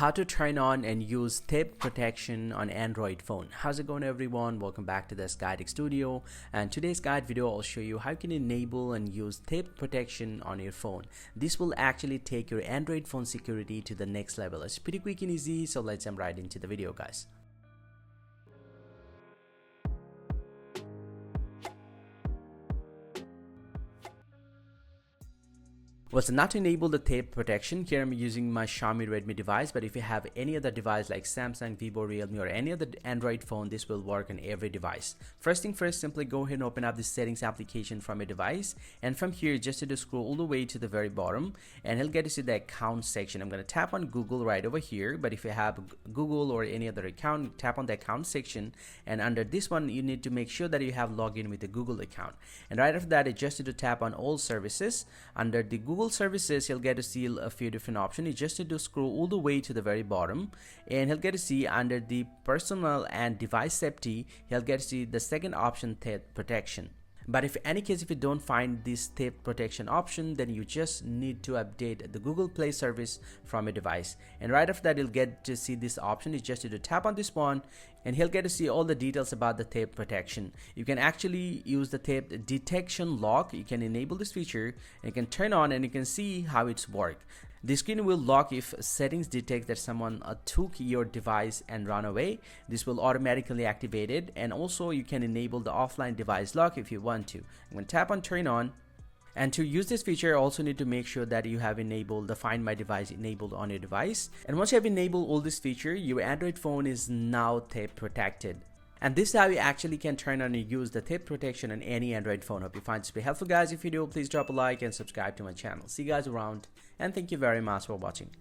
How to turn on and use theft protection on Android phone. How's it going, everyone? Welcome back to this guiding studio, and today's guide video I'll show you how you can enable and use theft protection on your phone. This will actually take your Android phone security to the next level. It's pretty quick and easy, so let's jump right into the video, guys. Well, so now to enable the theft protection, here I'm using my Xiaomi Redmi device, but if you have any other device like Samsung, Vivo, Realme, or any other Android phone, this will work on every device. First thing first, simply go ahead and open up the settings application from your device, and from here just to scroll all the way to the very bottom, and you'll get to see the account section. I'm going to tap on Google right over here, but if you have Google or any other account, tap on the account section, and under this one you need to make sure that you have logged in with the Google account. And right after that, just to tap on all services. Under the Google services, you'll get to see a few different options. You just need to scroll all the way to the very bottom, and you'll get to see under the personal and device safety, you'll get to see the second option, theft protection. But if if you don't find this theft protection option, then you just need to update the Google Play service from your device. And right after that, you'll get to see this option. You just need to tap on this one, and he'll get to see all the details about the theft protection. You can actually use the theft detection lock. You can enable this feature, and you can turn on, and you can see how it's worked. The screen will lock if settings detect that someone took your device and ran away. This will automatically activate it, and also you can enable the offline device lock if you want to. I'm going to tap on turn on. And to use this feature, also need to make sure that you have enabled the Find My Device enabled on your device. And once you have enabled all this feature, your Android phone is now theft protected. And this is how you actually can turn on and use the theft protection on any Android phone. Hope you find this to be helpful, guys. If you do, please drop a like and subscribe to my channel. See you guys around, and thank you very much for watching.